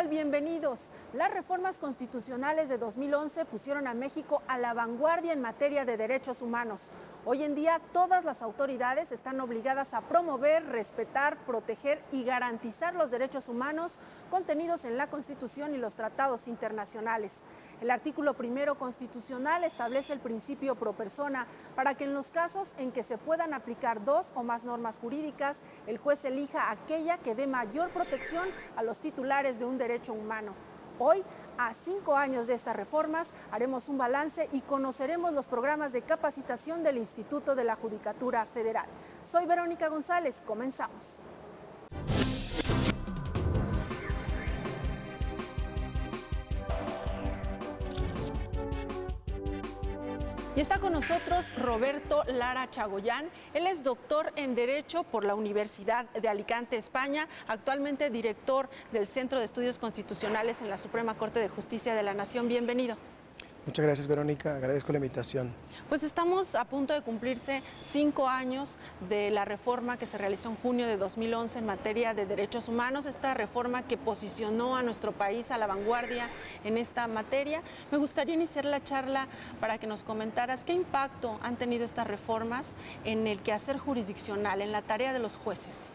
tal? Bienvenidos. Las reformas constitucionales de 2011 pusieron a México a la vanguardia en materia de derechos humanos. Hoy en día, todas las autoridades están obligadas a promover, respetar, proteger y garantizar los derechos humanos contenidos en la Constitución y los tratados internacionales. El artículo primero constitucional establece el principio pro persona para que en los casos en que se puedan aplicar dos o más normas jurídicas, el juez elija aquella que dé mayor protección a los titulares de un derecho humano. Hoy, a 5 años de estas reformas, haremos un balance y conoceremos los programas de capacitación del Instituto de la Judicatura Federal. Soy Verónica González, comenzamos. Y está con nosotros Roberto Lara Chagoyán. Él es doctor en Derecho por la Universidad de Alicante, España, actualmente director del Centro de Estudios Constitucionales en la Suprema Corte de Justicia de la Nación. Bienvenido. Muchas gracias, Verónica. Agradezco la invitación. Pues estamos a punto de cumplirse 5 años de la reforma que se realizó en junio de 2011 en materia de derechos humanos, esta reforma que posicionó a nuestro país a la vanguardia en esta materia. Me gustaría iniciar la charla para que nos comentaras qué impacto han tenido estas reformas en el quehacer jurisdiccional, en la tarea de los jueces.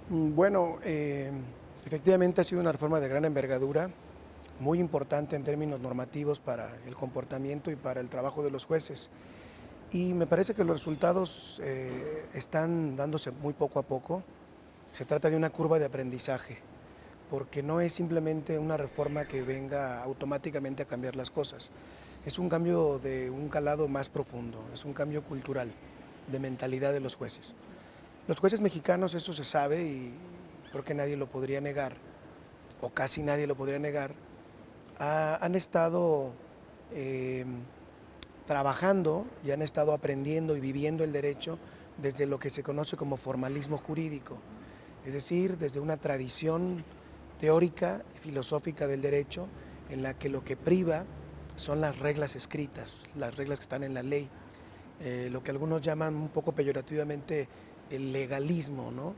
Bueno, efectivamente ha sido una reforma de gran envergadura, muy importante en términos normativos para el comportamiento y para el trabajo de los jueces. Y me parece que los resultados están dándose muy poco a poco. Se trata de una curva de aprendizaje, porque no es simplemente una reforma que venga automáticamente a cambiar las cosas. Es un cambio de un calado más profundo, es un cambio cultural, de mentalidad de los jueces. Los jueces mexicanos, eso se sabe y creo que nadie lo podría negar, o casi nadie lo podría negar, han estado trabajando y han estado aprendiendo y viviendo el derecho desde lo que se conoce como formalismo jurídico, es decir, desde una tradición teórica y filosófica del derecho en la que lo que priva son las reglas escritas, las reglas que están en la ley, lo que algunos llaman un poco peyorativamente el legalismo, ¿no?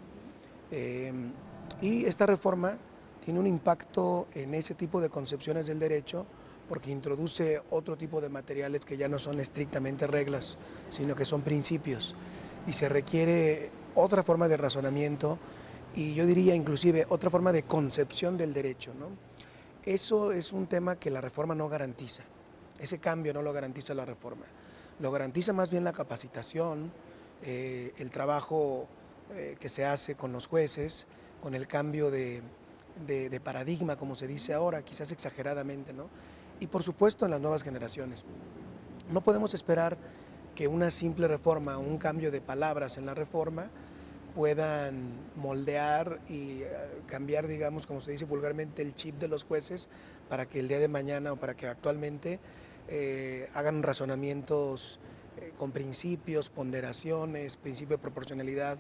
Y esta reforma tiene un impacto en ese tipo de concepciones del derecho porque introduce otro tipo de materiales que ya no son estrictamente reglas, sino que son principios. Y se requiere otra forma de razonamiento y yo diría inclusive otra forma de concepción del derecho, ¿no? Eso es un tema que la reforma no garantiza. Ese cambio no lo garantiza la reforma. Lo garantiza más bien la capacitación, el trabajo que se hace con los jueces, con el cambio de paradigma, como se dice ahora, quizás exageradamente, ¿no? Y por supuesto en las nuevas generaciones. No podemos esperar que una simple reforma o un cambio de palabras en la reforma puedan moldear y cambiar, digamos, como se dice vulgarmente, el chip de los jueces para que el día de mañana o para que actualmente hagan razonamientos con principios, ponderaciones, principio de proporcionalidad,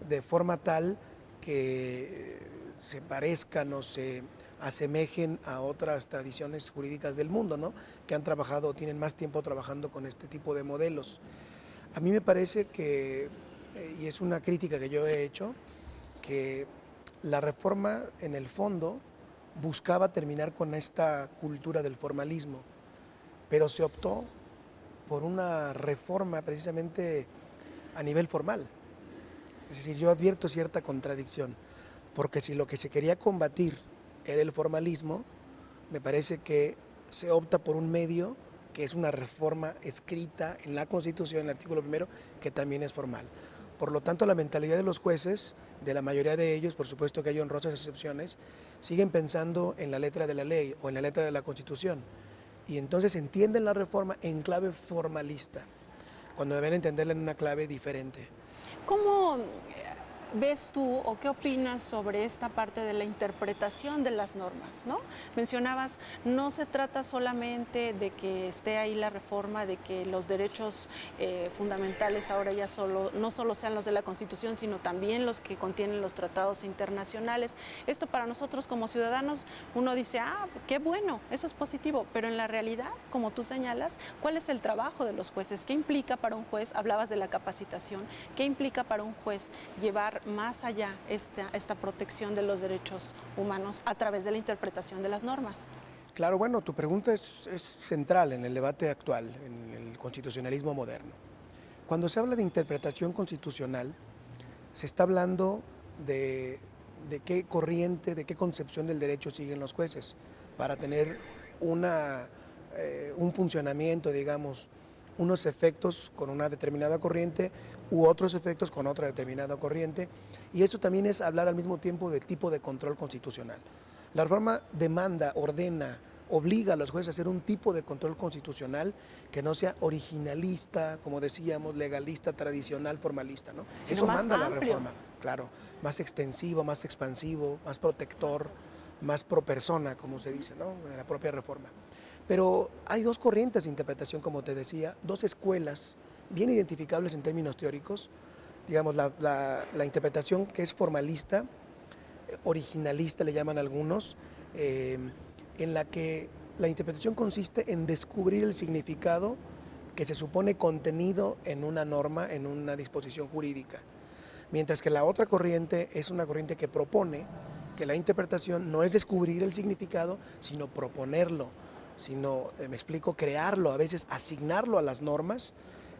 de forma tal que se parezcan o se asemejen a otras tradiciones jurídicas del mundo, ¿no? Que han trabajado, tienen más tiempo trabajando con este tipo de modelos. A mí me parece que, y es una crítica que yo he hecho, que la reforma en el fondo buscaba terminar con esta cultura del formalismo, pero se optó por una reforma precisamente a nivel formal. Es decir, yo advierto cierta contradicción, porque si lo que se quería combatir era el formalismo, me parece que se opta por un medio que es una reforma escrita en la Constitución, en el artículo primero, que también es formal. Por lo tanto, la mentalidad de los jueces, de la mayoría de ellos, por supuesto que hay honrosas excepciones, siguen pensando en la letra de la ley o en la letra de la Constitución. Y entonces entienden la reforma en clave formalista, cuando deben entenderla en una clave diferente. ¿Cómo ves tú o qué opinas sobre esta parte de la interpretación de las normas, ¿no? Mencionabas, no se trata solamente de que esté ahí la reforma, de que los derechos fundamentales ahora ya no solo sean los de la Constitución, sino también los que contienen los tratados internacionales. Esto para nosotros como ciudadanos, uno dice, qué bueno, eso es positivo, pero en la realidad, como tú señalas, ¿cuál es el trabajo de los jueces? ¿Qué implica para un juez? Hablabas de la capacitación. ¿Qué implica para un juez llevar llevar más allá esta protección de los derechos humanos a través de la interpretación de las normas? Claro, bueno, tu pregunta es central en el debate actual, en el constitucionalismo moderno. Cuando se habla de interpretación constitucional, se está hablando de qué corriente, de qué concepción del derecho siguen los jueces para tener un funcionamiento, digamos, unos efectos con una determinada corriente u otros efectos con otra determinada corriente, y eso también es hablar al mismo tiempo del tipo de control constitucional. La reforma demanda, ordena, obliga a los jueces a hacer un tipo de control constitucional que no sea originalista, como decíamos, legalista, tradicional, formalista, ¿no? Eso manda la reforma, claro, más extensivo, más expansivo, más protector, más pro persona, como se dice, ¿no? En la propia reforma. Pero hay dos corrientes de interpretación, como te decía, dos escuelas bien identificables en términos teóricos. Digamos, la interpretación que es formalista, originalista le llaman algunos, en la que la interpretación consiste en descubrir el significado que se supone contenido en una norma, en una disposición jurídica. Mientras que la otra corriente es una corriente que propone que la interpretación no es descubrir el significado, sino proponerlo, sino, me explico, crearlo, a veces asignarlo a las normas,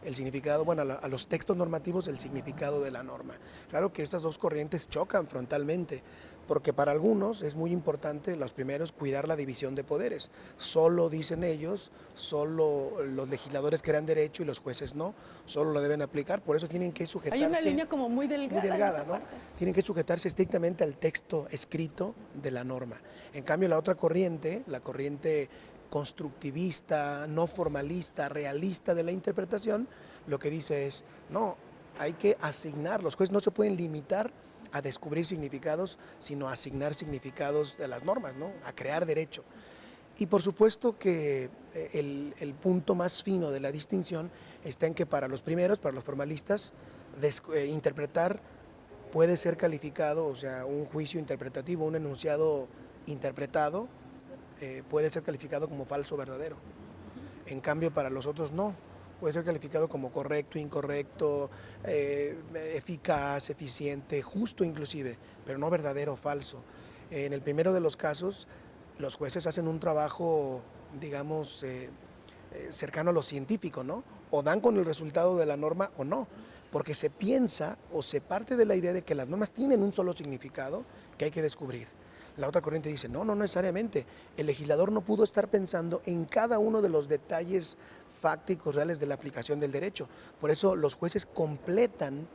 el significado, bueno, a los textos normativos, el significado de la norma. Claro que estas dos corrientes chocan frontalmente, porque para algunos es muy importante, los primeros, cuidar la división de poderes. Solo, dicen ellos, solo los legisladores crean derecho y los jueces no, solo lo deben aplicar, por eso tienen que sujetarse. Hay una línea como muy delgada, ¿no? Tienen que sujetarse estrictamente al texto escrito de la norma. En cambio, la otra corriente, la corriente constructivista, no formalista, realista de la interpretación, lo que dice es, no, hay que asignar, los jueces no se pueden limitar a descubrir significados, sino a asignar significados de las normas, ¿no? A crear derecho. Y por supuesto que el punto más fino de la distinción está en que para los primeros, para los formalistas, interpretar puede ser calificado, o sea, un juicio interpretativo, un enunciado interpretado, puede ser calificado como falso o verdadero. En cambio, para los otros no. Puede ser calificado como correcto, incorrecto, eficaz, eficiente, justo inclusive, pero no verdadero o falso. En el primero de los casos, los jueces hacen un trabajo, digamos, cercano a lo científico, ¿no? O dan con el resultado de la norma o no, porque se piensa o se parte de la idea de que las normas tienen un solo significado que hay que descubrir. La otra corriente dice, no necesariamente. El legislador no pudo estar pensando en cada uno de los detalles fácticos reales de la aplicación del derecho. Por eso los jueces completan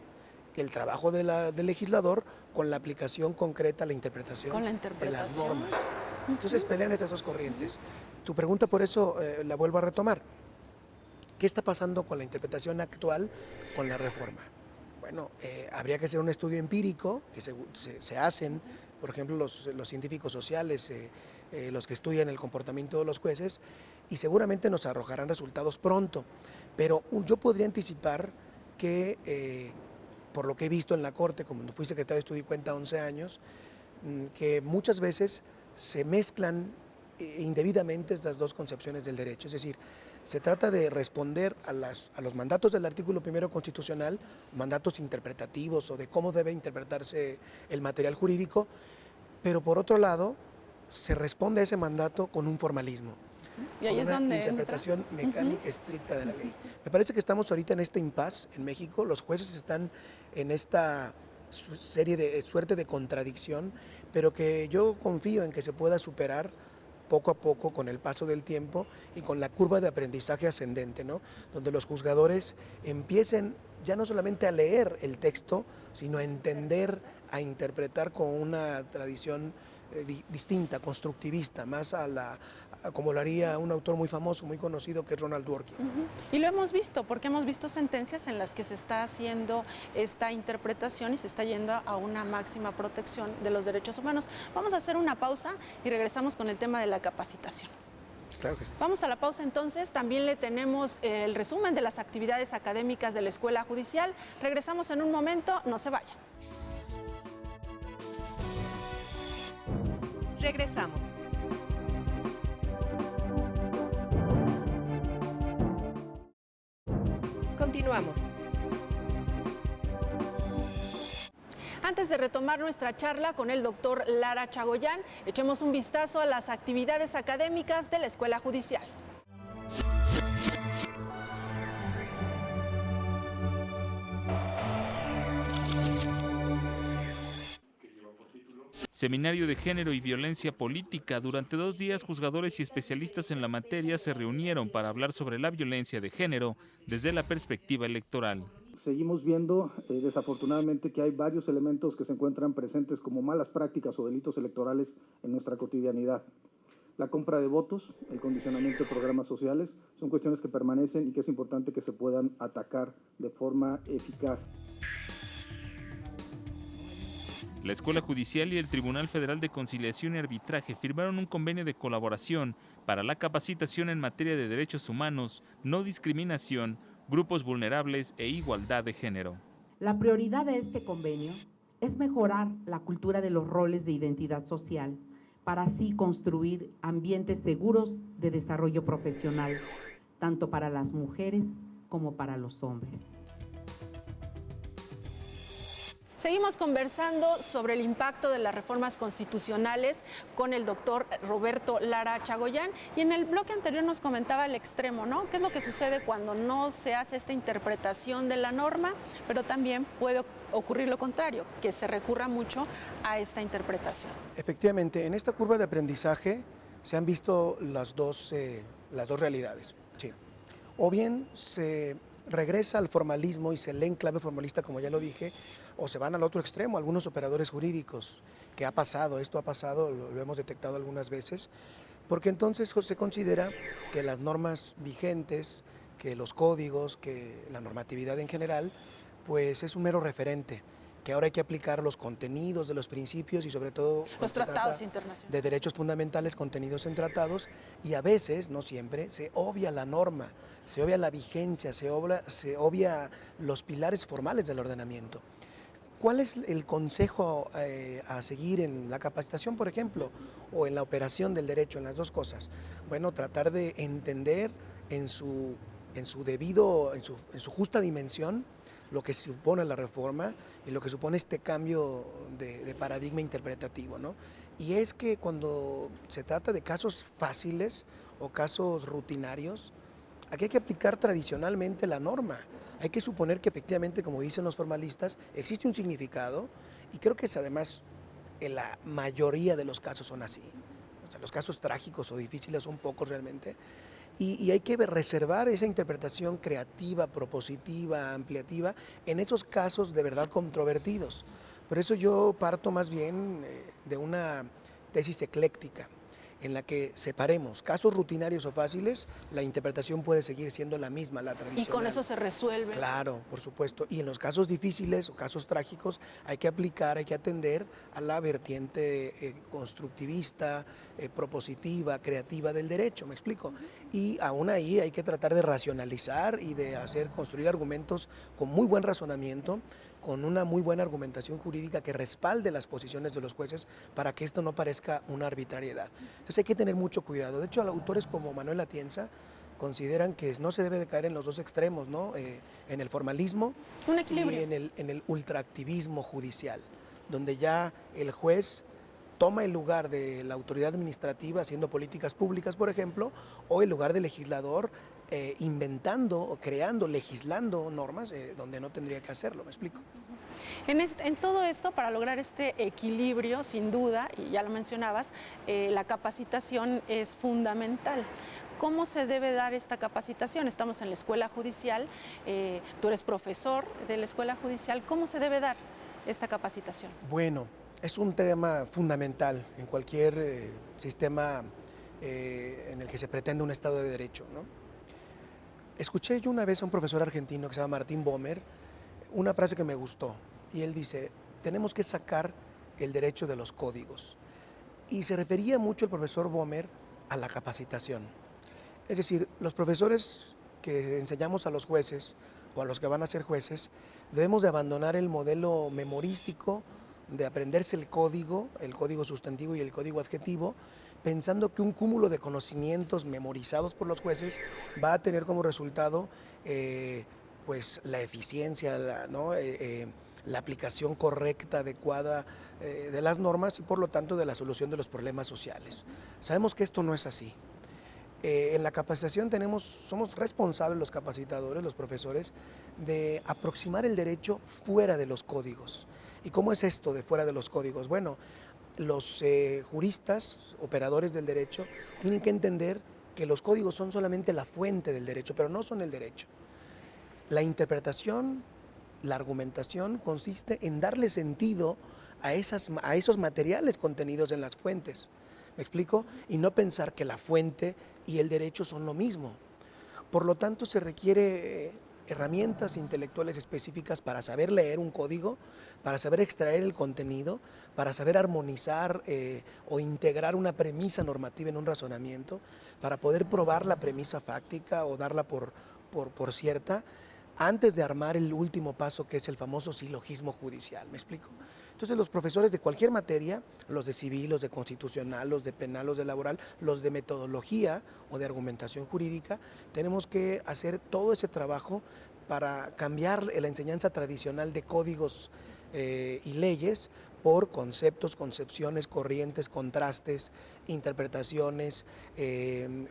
el trabajo del legislador con la aplicación concreta, la interpretación de las normas. Entonces pelean estas dos corrientes. Tu pregunta por eso la vuelvo a retomar. ¿Qué está pasando con la interpretación actual con la reforma? Bueno, habría que hacer un estudio empírico, que se hacen, por ejemplo, los científicos sociales, los que estudian el comportamiento de los jueces, y seguramente nos arrojarán resultados pronto. Pero yo podría anticipar que, por lo que he visto en la Corte, como fui secretario de Estudio y Cuenta 11 años, que muchas veces se mezclan indebidamente estas dos concepciones del derecho. Es decir, se trata de responder a los mandatos del artículo primero constitucional, mandatos interpretativos o de cómo debe interpretarse el material jurídico, pero por otro lado se responde a ese mandato con un formalismo, y ahí con una interpretación mecánica estricta de la ley. Me parece que estamos ahorita en este impasse en México, los jueces están en esta suerte de contradicción, pero que yo confío en que se pueda superar poco a poco con el paso del tiempo y con la curva de aprendizaje ascendente, ¿no? Donde los juzgadores empiecen ya no solamente a leer el texto, sino a entender, a interpretar con una tradición distinta, constructivista, más como lo haría un autor muy famoso, muy conocido, que es Ronald Dworkin. Y lo hemos visto, porque hemos visto sentencias en las que se está haciendo esta interpretación y se está yendo a una máxima protección de los derechos humanos. Vamos a hacer una pausa y regresamos con el tema de la capacitación. Claro que sí. Vamos a la pausa entonces, también le tenemos el resumen de las actividades académicas de la Escuela Judicial. Regresamos en un momento, no se vayan. Regresamos. Continuamos. Antes de retomar nuestra charla con el doctor Lara Chagoyán, echemos un vistazo a las actividades académicas de la Escuela Judicial. Seminario de Género y Violencia Política. Durante 2 días, juzgadores y especialistas en la materia se reunieron para hablar sobre la violencia de género desde la perspectiva electoral. Seguimos viendo, desafortunadamente, que hay varios elementos que se encuentran presentes como malas prácticas o delitos electorales en nuestra cotidianidad. La compra de votos, el condicionamiento de programas sociales, son cuestiones que permanecen y que es importante que se puedan atacar de forma eficaz. La Escuela Judicial y el Tribunal Federal de Conciliación y Arbitraje firmaron un convenio de colaboración para la capacitación en materia de derechos humanos, no discriminación, grupos vulnerables e igualdad de género. La prioridad de este convenio es mejorar la cultura de los roles de identidad social para así construir ambientes seguros de desarrollo profesional, tanto para las mujeres como para los hombres. Seguimos conversando sobre el impacto de las reformas constitucionales con el doctor Roberto Lara Chagoyán, y en el bloque anterior nos comentaba el extremo, ¿no? ¿Qué es lo que sucede cuando no se hace esta interpretación de la norma? Pero también puede ocurrir lo contrario, que se recurra mucho a esta interpretación. Efectivamente, en esta curva de aprendizaje se han visto las dos realidades. Sí. O bien se regresa al formalismo y se lee en clave formalista, como ya lo dije, o se van al otro extremo, algunos operadores jurídicos, que ha pasado, esto ha pasado, lo hemos detectado algunas veces, porque entonces se considera que las normas vigentes, que los códigos, que la normatividad en general, pues es un mero referente, que ahora hay que aplicar los contenidos de los principios y sobre todo los tratados internacionales de derechos fundamentales contenidos en tratados, y a veces, no siempre, se obvia la norma, se obvia la vigencia, se obvia los pilares formales del ordenamiento. ¿Cuál es el consejo a seguir en la capacitación, por ejemplo, o en la operación del derecho, en las dos cosas? Bueno, tratar de entender en su justa dimensión lo que supone la reforma y lo que supone este cambio de paradigma interpretativo, ¿no? Y es que cuando se trata de casos fáciles o casos rutinarios, aquí hay que aplicar tradicionalmente la norma. Hay que suponer que efectivamente, como dicen los formalistas, existe un significado, y creo que es además en la mayoría de los casos son así. O sea, los casos trágicos o difíciles son pocos realmente. Y hay que reservar esa interpretación creativa, propositiva, ampliativa en esos casos de verdad controvertidos. Por eso yo parto más bien de una tesis ecléctica, en la que separemos casos rutinarios o fáciles, la interpretación puede seguir siendo la misma, la tradicional. Y con eso se resuelve. Claro, por supuesto. Y en los casos difíciles o casos trágicos hay que aplicar, hay que atender a la vertiente constructivista, propositiva, creativa del derecho, ¿me explico? Y aún ahí hay que tratar de racionalizar y de construir argumentos con muy buen razonamiento, con una muy buena argumentación jurídica que respalde las posiciones de los jueces para que esto no parezca una arbitrariedad. Entonces hay que tener mucho cuidado. De hecho, autores como Manuel Atienza consideran que no se debe de caer en los dos extremos, ¿no? En el formalismo y en el ultraactivismo judicial, donde ya el juez toma el lugar de la autoridad administrativa haciendo políticas públicas, por ejemplo, o el lugar del legislador inventando o creando, legislando normas donde no tendría que hacerlo, ¿me explico? En todo esto, para lograr este equilibrio, sin duda, y ya lo mencionabas, la capacitación es fundamental. ¿Cómo se debe dar esta capacitación? Estamos en la Escuela Judicial, tú eres profesor de la Escuela Judicial, ¿cómo se debe dar esta capacitación? Bueno, es un tema fundamental en cualquier sistema en el que se pretende un Estado de Derecho, ¿no? Escuché yo una vez a un profesor argentino que se llama Martín Bomer, una frase que me gustó, y él dice: tenemos que sacar el derecho de los códigos. Y se refería mucho el profesor Bomer a la capacitación. Es decir, los profesores que enseñamos a los jueces o a los que van a ser jueces, debemos de abandonar el modelo memorístico de aprenderse el código sustantivo y el código adjetivo, pensando que un cúmulo de conocimientos memorizados por los jueces va a tener como resultado pues la eficiencia, la aplicación correcta, adecuada de las normas y por lo tanto de la solución de los problemas sociales. Sabemos que esto no es así. En la capacitación somos responsables los capacitadores, los profesores, de aproximar el derecho fuera de los códigos. ¿Y cómo es esto de fuera de los códigos? Bueno, los juristas, operadores del derecho, tienen que entender que los códigos son solamente la fuente del derecho, pero no son el derecho. La interpretación, la argumentación consiste en darle sentido a esos materiales contenidos en las fuentes. ¿Me explico? Y no pensar que la fuente y el derecho son lo mismo. Por lo tanto, se requiere herramientas intelectuales específicas para saber leer un código, para saber extraer el contenido, para saber armonizar o integrar una premisa normativa en un razonamiento, para poder probar la premisa fáctica o darla por cierta, antes de armar el último paso, que es el famoso silogismo judicial. ¿Me explico? Entonces, los profesores de cualquier materia, los de civil, los de constitucional, los de penal, los de laboral, los de metodología o de argumentación jurídica, tenemos que hacer todo ese trabajo para cambiar la enseñanza tradicional de códigos y leyes por conceptos, concepciones, corrientes, contrastes, interpretaciones,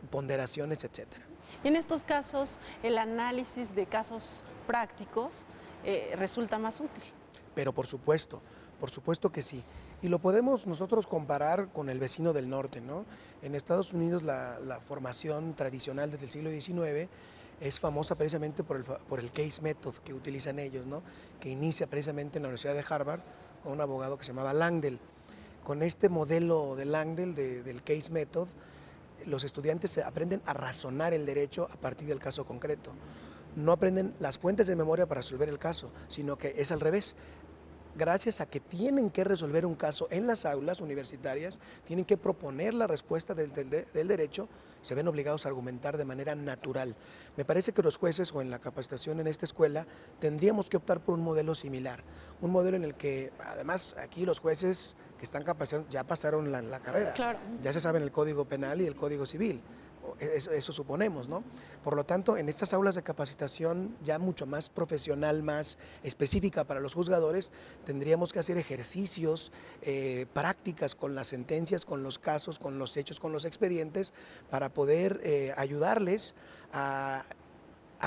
ponderaciones, etcétera. Y en estos casos, el análisis de casos prácticos resulta más útil. Pero por supuesto que sí. Y lo podemos nosotros comparar con el vecino del norte, ¿no? En Estados Unidos la formación tradicional desde el siglo XIX es famosa precisamente por el case method que utilizan ellos, ¿no? Que inicia precisamente en la Universidad de Harvard con un abogado que se llamaba Langdell. Con este modelo de Langdell, del case method, los estudiantes aprenden a razonar el derecho a partir del caso concreto. No aprenden las fuentes de memoria para resolver el caso, sino que es al revés. Gracias a que tienen que resolver un caso en las aulas universitarias, tienen que proponer la respuesta del derecho, se ven obligados a argumentar de manera natural. Me parece que los jueces o en la capacitación en esta escuela tendríamos que optar por un modelo similar, un modelo en el que además aquí los jueces que están capacitados ya pasaron la carrera, claro. Ya se saben el Código Penal y el Código Civil. Eso suponemos, ¿no? Por lo tanto, en estas aulas de capacitación ya mucho más profesional, más específica para los juzgadores, tendríamos que hacer ejercicios, prácticas con las sentencias, con los casos, con los hechos, con los expedientes, para poder ayudarles a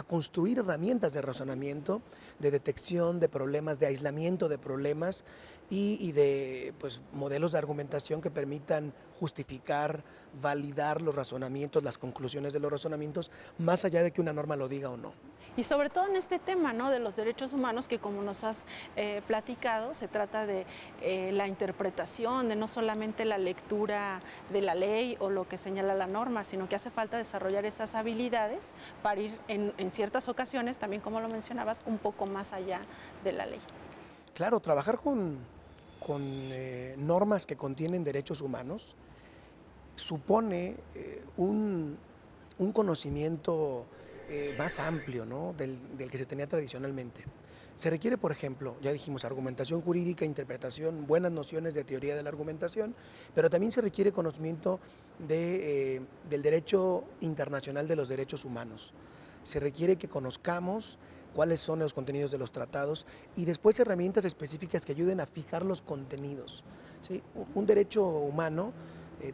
construir herramientas de razonamiento, de detección de problemas, de aislamiento de problemas y de modelos de argumentación que permitan justificar, validar los razonamientos, las conclusiones de los razonamientos, más allá de que una norma lo diga o no. Y sobre todo en este tema, ¿no?, de los derechos humanos, que como nos has platicado, se trata de la interpretación, de no solamente la lectura de la ley o lo que señala la norma, sino que hace falta desarrollar esas habilidades para ir en ciertas ocasiones, también como lo mencionabas, un poco más allá de la ley. Claro, trabajar con normas que contienen derechos humanos supone un conocimiento más amplio, ¿no?, del que se tenía tradicionalmente. Se requiere, por ejemplo, ya dijimos, argumentación jurídica, interpretación, buenas nociones de teoría de la argumentación, pero también se requiere conocimiento del derecho internacional de los derechos humanos. Se requiere que conozcamos cuáles son los contenidos de los tratados y después herramientas específicas que ayuden a fijar los contenidos, ¿sí? Un derecho humano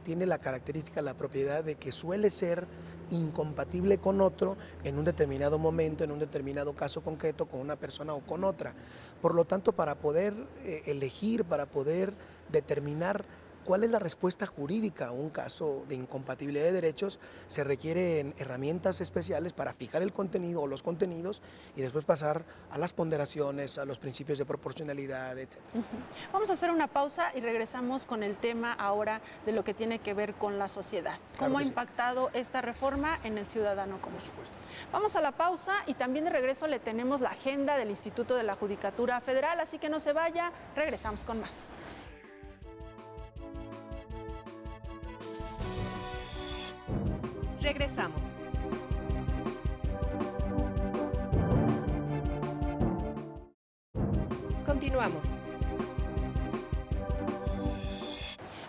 tiene la característica, la propiedad de que suele ser incompatible con otro en un determinado momento, en un determinado caso concreto, con una persona o con otra. Por lo tanto, para poder elegir, para poder determinar cuál es la respuesta jurídica a un caso de incompatibilidad de derechos, se requieren herramientas especiales para fijar el contenido o los contenidos y después pasar a las ponderaciones, a los principios de proporcionalidad, etc. Vamos a hacer una pausa y regresamos con el tema ahora de lo que tiene que ver con la sociedad. ¿Cómo ha impactado esta reforma en el ciudadano común? Por supuesto. Vamos a la pausa y también de regreso le tenemos la agenda del Instituto de la Judicatura Federal, así que no se vaya, regresamos con más. Regresamos. Continuamos.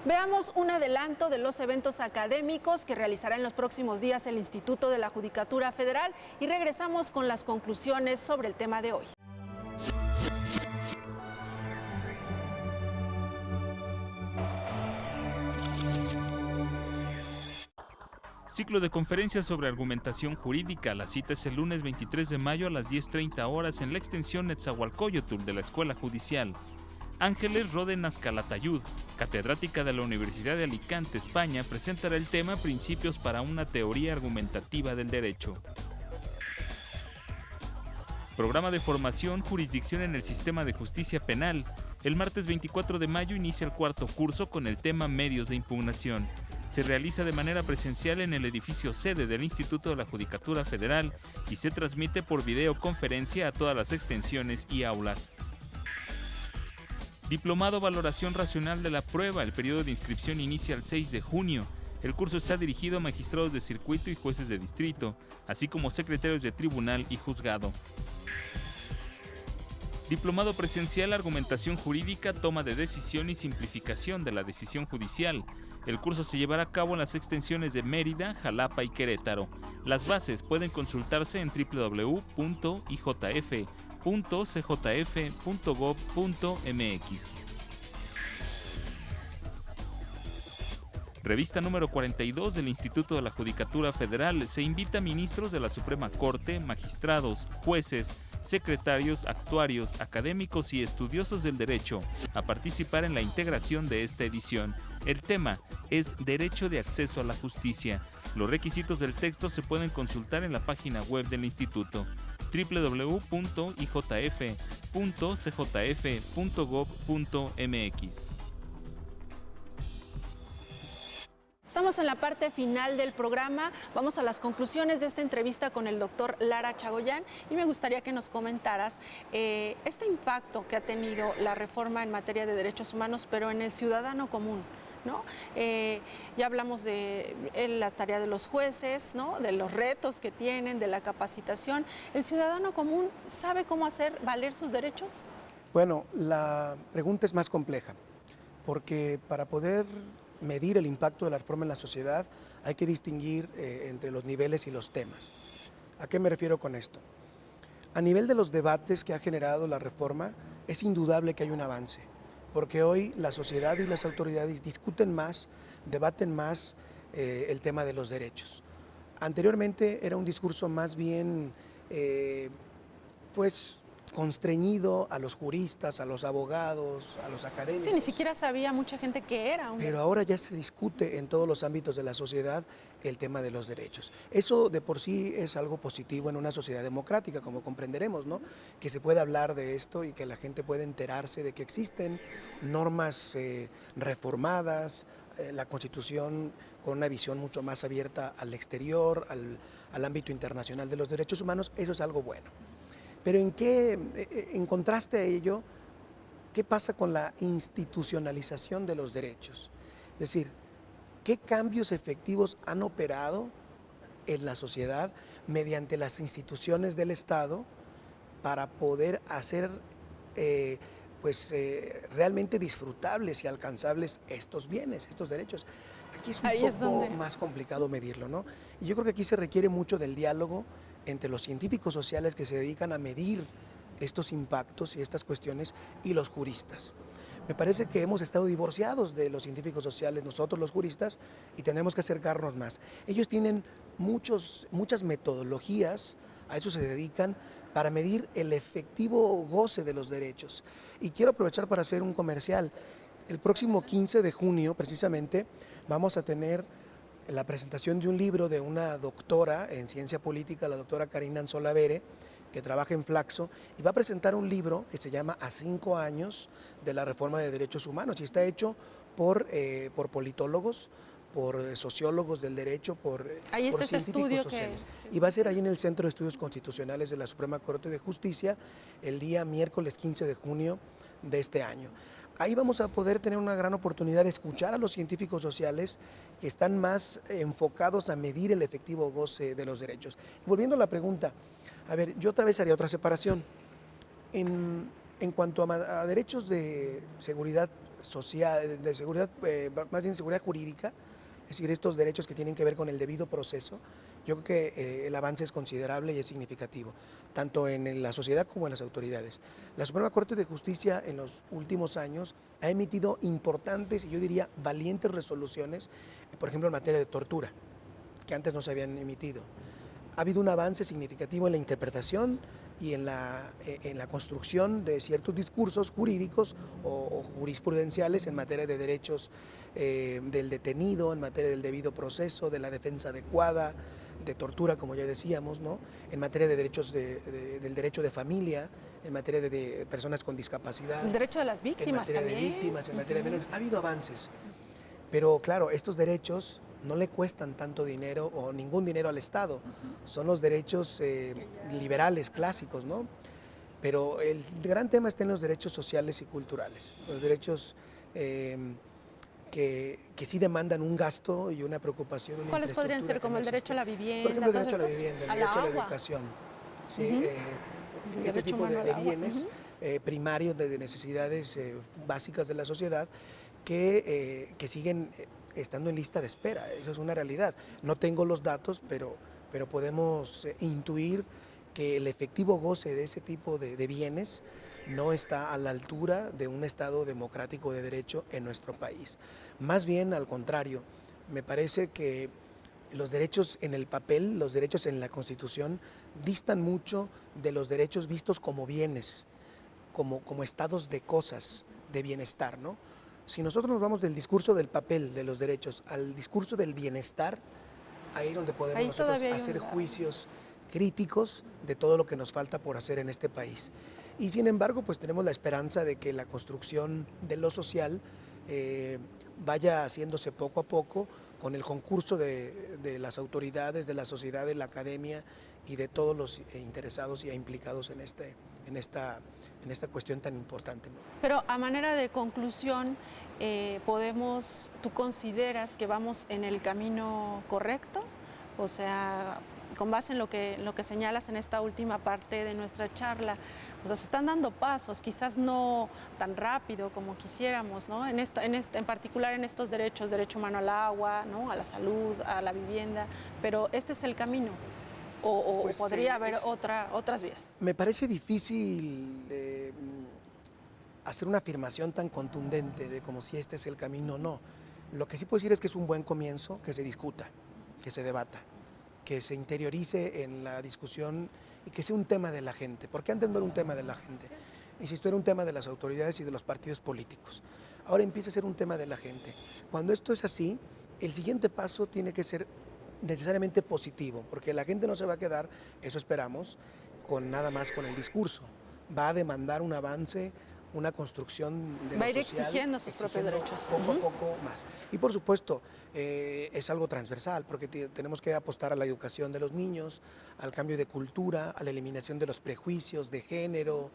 Veamos un adelanto de los eventos académicos que realizará en los próximos días el Instituto de la Judicatura Federal y regresamos con las conclusiones sobre el tema de hoy. Ciclo de conferencias sobre argumentación jurídica. La cita es el lunes 23 de mayo a las 10:30 horas en la extensión Netzahualcóyotl de la Escuela Judicial. Ángeles Ródenas Calatayud, catedrática de la Universidad de Alicante, España, presentará el tema Principios para una teoría argumentativa del derecho. Programa de formación Jurisdicción en el Sistema de Justicia Penal. El martes 24 de mayo inicia el cuarto curso con el tema Medios de impugnación. Se realiza de manera presencial en el edificio sede del Instituto de la Judicatura Federal y se transmite por videoconferencia a todas las extensiones y aulas. Diplomado Valoración Racional de la Prueba. El periodo de inscripción inicia el 6 de junio. El curso está dirigido a magistrados de circuito y jueces de distrito, así como secretarios de tribunal y juzgado. Diplomado Presencial Argumentación Jurídica, Toma de Decisión y Simplificación de la Decisión Judicial. El curso se llevará a cabo en las extensiones de Mérida, Jalapa y Querétaro. Las bases pueden consultarse en www.ijf.cjf.gov.mx. Revista número 42 del Instituto de la Judicatura Federal. Se invita a ministros de la Suprema Corte, magistrados, jueces, secretarios, actuarios, académicos y estudiosos del derecho a participar en la integración de esta edición. El tema es Derecho de Acceso a la Justicia. Los requisitos del texto se pueden consultar en la página web del instituto www.ijf.cjf.gov.mx. Estamos en la parte final del programa, vamos a las conclusiones de esta entrevista con el doctor Lara Chagoyán y me gustaría que nos comentaras este impacto que ha tenido la reforma en materia de derechos humanos, pero en el ciudadano común, ¿no? Ya hablamos de la tarea de los jueces, ¿no? De los retos que tienen, de la capacitación. ¿El ciudadano común sabe cómo hacer valer sus derechos? Bueno, la pregunta es más compleja, porque para poder medir el impacto de la reforma en la sociedad hay que distinguir entre los niveles y los temas. ¿A qué me refiero con esto? A nivel de los debates que ha generado la reforma, es indudable que hay un avance, porque hoy la sociedad y las autoridades discuten más, debaten más el tema de los derechos. Anteriormente era un discurso más bien, constreñido a los juristas, a los abogados, a los académicos. Sí, ni siquiera sabía mucha gente qué era. Pero ahora ya se discute en todos los ámbitos de la sociedad el tema de los derechos. Eso de por sí es algo positivo en una sociedad democrática, como comprenderemos, ¿no? Que se pueda hablar de esto y que la gente pueda enterarse de que existen normas reformadas, la Constitución con una visión mucho más abierta al exterior, al ámbito internacional de los derechos humanos. Eso es algo bueno. Pero en contraste a ello, ¿qué pasa con la institucionalización de los derechos? Es decir, ¿qué cambios efectivos han operado en la sociedad mediante las instituciones del Estado para poder hacer realmente disfrutables y alcanzables estos bienes, estos derechos? Aquí es un poco más complicado medirlo, ¿no? Y yo creo que aquí se requiere mucho del diálogo entre los científicos sociales que se dedican a medir estos impactos y estas cuestiones y los juristas. Me parece que hemos estado divorciados de los científicos sociales, nosotros los juristas, y tendremos que acercarnos más. Ellos tienen muchas metodologías, a eso se dedican, para medir el efectivo goce de los derechos. Y quiero aprovechar para hacer un comercial. El próximo 15 de junio, precisamente, vamos a tener la presentación de un libro de una doctora en ciencia política, la doctora Karina Anzola Vere, que trabaja en Flaxo, y va a presentar un libro que se llama A 5 años de la reforma de derechos humanos, y está hecho por politólogos, por sociólogos del derecho, por científicos sociales. Y va a ser ahí en el Centro de Estudios Constitucionales de la Suprema Corte de Justicia el día miércoles 15 de junio de este año. Ahí vamos a poder tener una gran oportunidad de escuchar a los científicos sociales que están más enfocados a medir el efectivo goce de los derechos. Volviendo a la pregunta, a ver, yo otra vez haría otra separación. En cuanto a derechos de seguridad social, de seguridad, más bien seguridad jurídica, es decir, estos derechos que tienen que ver con el debido proceso, yo creo que el avance es considerable y es significativo, tanto en la sociedad como en las autoridades. La Suprema Corte de Justicia en los últimos años ha emitido importantes y yo diría valientes resoluciones, por ejemplo en materia de tortura. que antes no se habían emitido. Ha habido un avance significativo en la interpretación y en la construcción de ciertos discursos jurídicos o jurisprudenciales en materia de derechos del detenido, en materia del debido proceso, de la defensa adecuada, de tortura, como ya decíamos, ¿no? En materia de derechos del derecho de familia, en materia de personas con discapacidad. El derecho de las víctimas en materia también. de víctimas, en materia de menores. Ha habido avances, pero claro, estos derechos no le cuestan tanto dinero o ningún dinero al Estado. Son los derechos liberales, clásicos, ¿no? Pero el gran tema está en los derechos sociales y culturales, los derechos que sí demandan un gasto y una preocupación. Una ¿Cuáles podrían ser? Como el derecho a la vivienda. Por ejemplo, el derecho a la vivienda, el derecho a la educación. ¿Sí? Este tipo de bienes primarios, de necesidades básicas de la sociedad que siguen estando en lista de espera. Eso es una realidad. No tengo los datos, pero podemos intuir que el efectivo goce de ese tipo de bienes no está a la altura de un Estado democrático de derecho en nuestro país. Más bien al contrario, me parece que los derechos en el papel, los derechos en la Constitución, distan mucho de los derechos vistos como bienes, como estados de cosas, de bienestar, ¿no? Si nosotros nos vamos del discurso del papel de los derechos al discurso del bienestar, ahí es donde podemos nosotros hacer juicios críticos de todo lo que nos falta por hacer en este país. Y sin embargo, pues tenemos la esperanza de que la construcción de lo social vaya haciéndose poco a poco con el concurso de las autoridades, de la sociedad, de la academia y de todos los interesados y implicados en esta cuestión tan importante, ¿no? Pero a manera de conclusión, ¿tú consideras que vamos en el camino correcto? O sea, con base en lo que señalas en esta última parte de nuestra charla, o sea, se están dando pasos, quizás no tan rápido como quisiéramos, ¿no? En particular en estos derechos, derecho humano al agua, ¿no? A la salud, a la vivienda, pero este es el camino. ¿O pues podría haber otras vías? Me parece difícil hacer una afirmación tan contundente de como si este es el camino o no. Lo que sí puedo decir es que es un buen comienzo, que se discuta, que se debata, que se interiorice en la discusión y que sea un tema de la gente, porque antes no era un tema de la gente, insisto, era un tema de las autoridades y de los partidos políticos. Ahora empieza a ser un tema de la gente. Cuando esto es así, el siguiente paso tiene que ser necesariamente positivo, porque la gente no se va a quedar, eso esperamos, nada más con el discurso. Va a demandar un avance, una construcción de lo social. Va a ir exigiendo sus propios derechos. Poco a poco más. Y por supuesto, es algo transversal, porque tenemos que apostar a la educación de los niños, al cambio de cultura, a la eliminación de los prejuicios de género.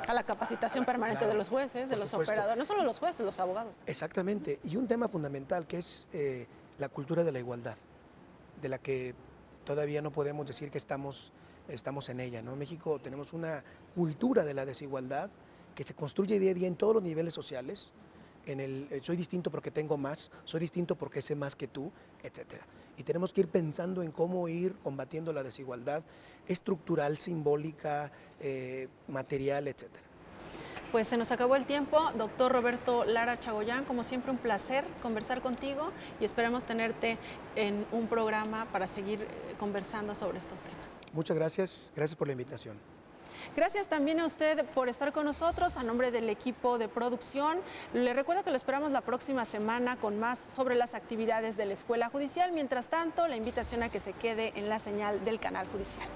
A la capacitación permanente de los jueces, de los operadores, no solo los jueces, los abogados. Exactamente. Y un tema fundamental que es la cultura de la igualdad, de la que todavía no podemos decir que estamos en ella, ¿no? En México tenemos una cultura de la desigualdad que se construye día a día en todos los niveles sociales, soy distinto porque tengo más, soy distinto porque sé más que tú, etc. Y tenemos que ir pensando en cómo ir combatiendo la desigualdad estructural, simbólica, material, etc. Pues se nos acabó el tiempo. Doctor Roberto Lara Chagoyán, como siempre un placer conversar contigo y esperamos tenerte en un programa para seguir conversando sobre estos temas. Muchas gracias, gracias por la invitación. Gracias también a usted por estar con nosotros, a nombre del equipo de producción. Le recuerdo que lo esperamos la próxima semana con más sobre las actividades de la Escuela Judicial. Mientras tanto, la invitación a que se quede en la señal del canal judicial.